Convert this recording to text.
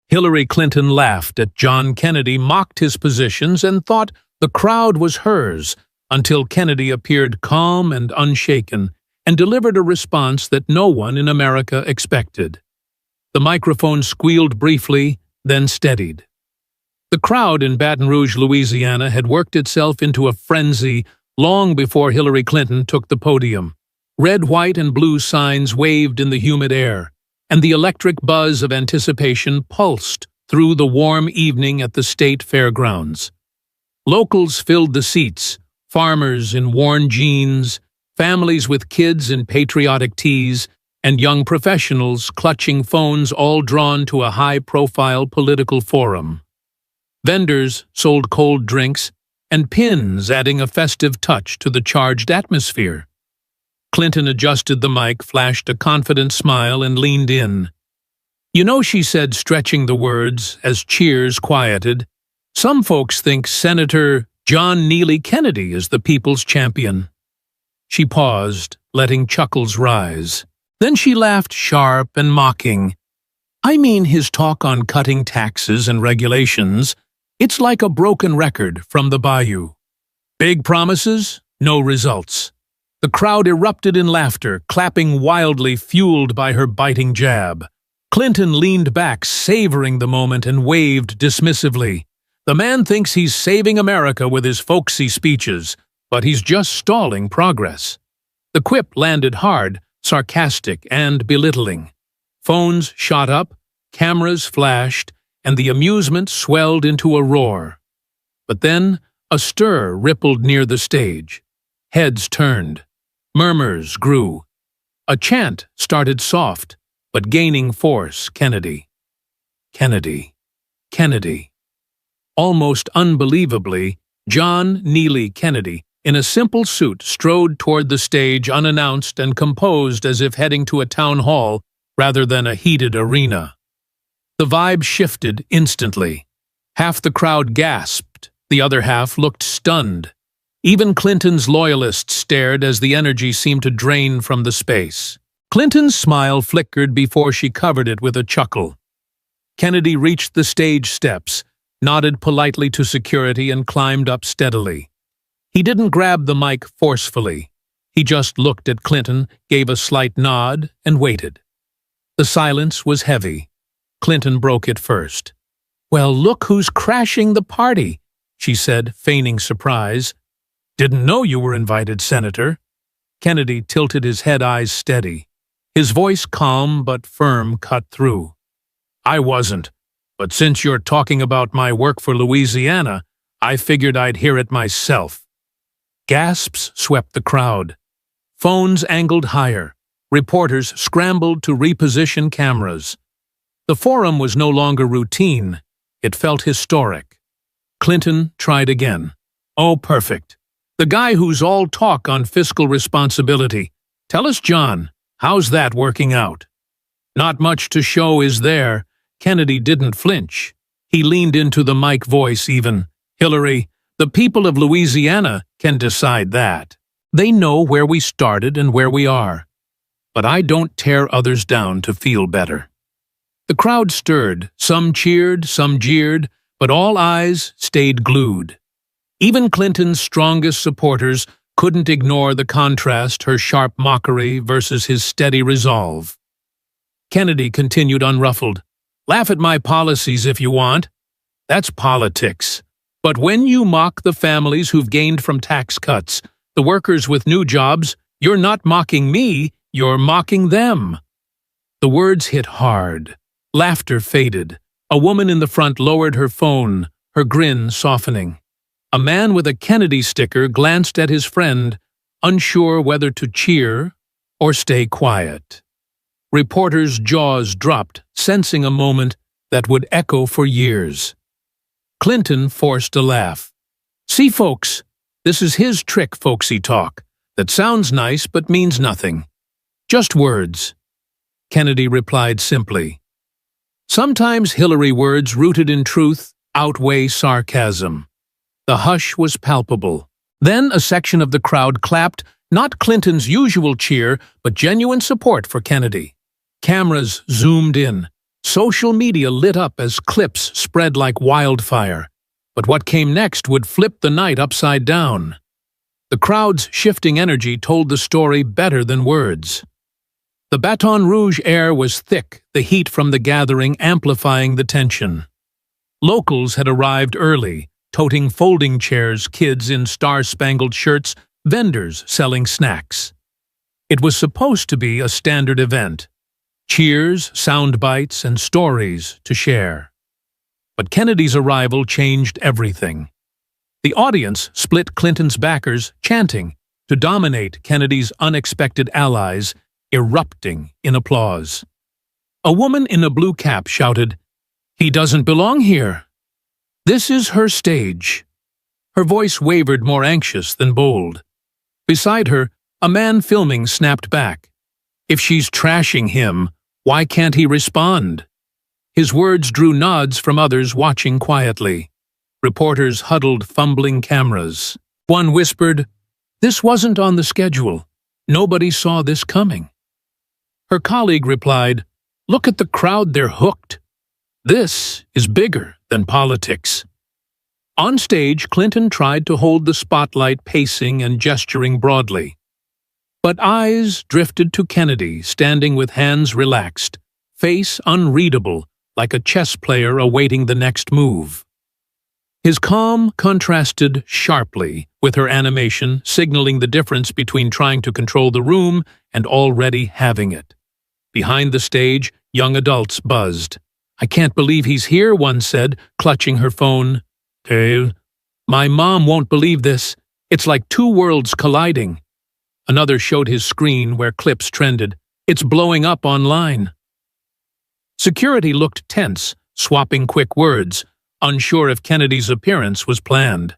Hillary Clinton laughed at John Kennedy, mocked his positions, and thought the crowd was hers, until Kennedy appeared calm and unshaken and delivered a response that no one in America expected. The microphone squealed briefly, then steadied. The crowd in Baton Rouge, Louisiana, had worked itself into a frenzy long before Hillary Clinton took the podium. Red, white, and blue signs waved in the humid air, and the electric buzz of anticipation pulsed through the warm evening at the state fairgrounds. Locals filled the seats, farmers in worn jeans, families with kids in patriotic tees, and young professionals clutching phones, all drawn to a high-profile political forum. Vendors sold cold drinks and pins, adding a festive touch to the charged atmosphere. Clinton adjusted the mic, flashed a confident smile, and leaned in. "You know," she said, stretching the words as cheers quieted, "some folks think Senator John Neely Kennedy is the people's champion." She paused, letting chuckles rise. Then she laughed, sharp and mocking. "I mean, his talk on cutting taxes and regulations, it's like a broken record from the bayou. Big promises, no results." The crowd erupted in laughter, clapping wildly, fueled by her biting jab. Clinton leaned back, savoring the moment, and waved dismissively. "The man thinks he's saving America with his folksy speeches, but he's just stalling progress." The quip landed hard, sarcastic and belittling. Phones shot up, cameras flashed, and the amusement swelled into a roar. But then a stir rippled near the stage. Heads turned. Murmurs grew. A chant started soft, but gaining force. "Kennedy. Kennedy. Kennedy." Almost unbelievably, John Neely Kennedy, in a simple suit, strode toward the stage unannounced and composed, as if heading to a town hall rather than a heated arena. The vibe shifted instantly. Half the crowd gasped, the other half looked stunned. Even Clinton's loyalists stared as the energy seemed to drain from the space. Clinton's smile flickered before she covered it with a chuckle. Kennedy reached the stage steps, nodded politely to security, and climbed up steadily. He didn't grab the mic forcefully. He just looked at Clinton, gave a slight nod, and waited. The silence was heavy. Clinton broke it first. "Well, look who's crashing the party," she said, feigning surprise. "Didn't know you were invited, Senator." Kennedy tilted his head, eyes steady. His voice, calm but firm, cut through. "I wasn't, but since you're talking about my work for Louisiana, I figured I'd hear it myself." Gasps swept the crowd. Phones angled higher. Reporters scrambled to reposition cameras. The forum was no longer routine. It felt historic. Clinton tried again. "Oh, perfect. The guy who's all talk on fiscal responsibility. Tell us, John, how's that working out?" "Not much to show, is there?" Kennedy didn't flinch. He leaned into the mic, voice even. "Hillary, the people of Louisiana can decide that. They know where we started and where we are. But I don't tear others down to feel better." The crowd stirred. Some cheered, some jeered, but all eyes stayed glued. Even Clinton's strongest supporters couldn't ignore the contrast, her sharp mockery versus his steady resolve. Kennedy continued unruffled. "Laugh at my policies if you want. That's politics. But when you mock the families who've gained from tax cuts, the workers with new jobs, you're not mocking me, you're mocking them." The words hit hard. Laughter faded. A woman in the front lowered her phone, her grin softening. A man with a Kennedy sticker glanced at his friend, unsure whether to cheer or stay quiet. Reporters' jaws dropped, sensing a moment that would echo for years. Clinton forced a laugh. "See, folks, this is his trick, folksy talk, that sounds nice but means nothing. Just words." Kennedy replied simply. Sometimes Hillary words rooted in truth outweigh sarcasm. The hush was palpable. Then a section of the crowd clapped, not Clinton's usual cheer, but genuine support for Kennedy. Cameras zoomed in. Social media lit up as clips spread like wildfire. But what came next would flip the night upside down. The crowd's shifting energy told the story better than words. The Baton Rouge air was thick, the heat from the gathering amplifying the tension. Locals had arrived early, toting folding chairs, kids in star-spangled shirts, vendors selling snacks. It was supposed to be a standard event. Cheers, sound bites, and stories to share. But Kennedy's arrival changed everything. The audience split Clinton's backers, chanting, to dominate Kennedy's unexpected allies, erupting in applause. A woman in a blue cap shouted, "He doesn't belong here. This is her stage." Her voice wavered, more anxious than bold. Beside her, a man filming snapped back, "If she's trashing him, why can't he respond?" His words drew nods from others watching quietly. Reporters huddled, fumbling cameras. One whispered, "This wasn't on the schedule. Nobody saw this coming." Her colleague replied, "Look at the crowd, they're hooked. This is bigger than politics." On stage, Clinton tried to hold the spotlight, pacing and gesturing broadly. But eyes drifted to Kennedy, standing with hands relaxed, face unreadable, like a chess player awaiting the next move. His calm contrasted sharply with her animation, signaling the difference between trying to control the room and already having it. Behind the stage, young adults buzzed. "I can't believe he's here," one said, clutching her phone. "My mom won't believe this. It's like two worlds colliding." Another showed his screen where clips trended. "It's blowing up online." Security looked tense, swapping quick words, unsure if Kennedy's appearance was planned.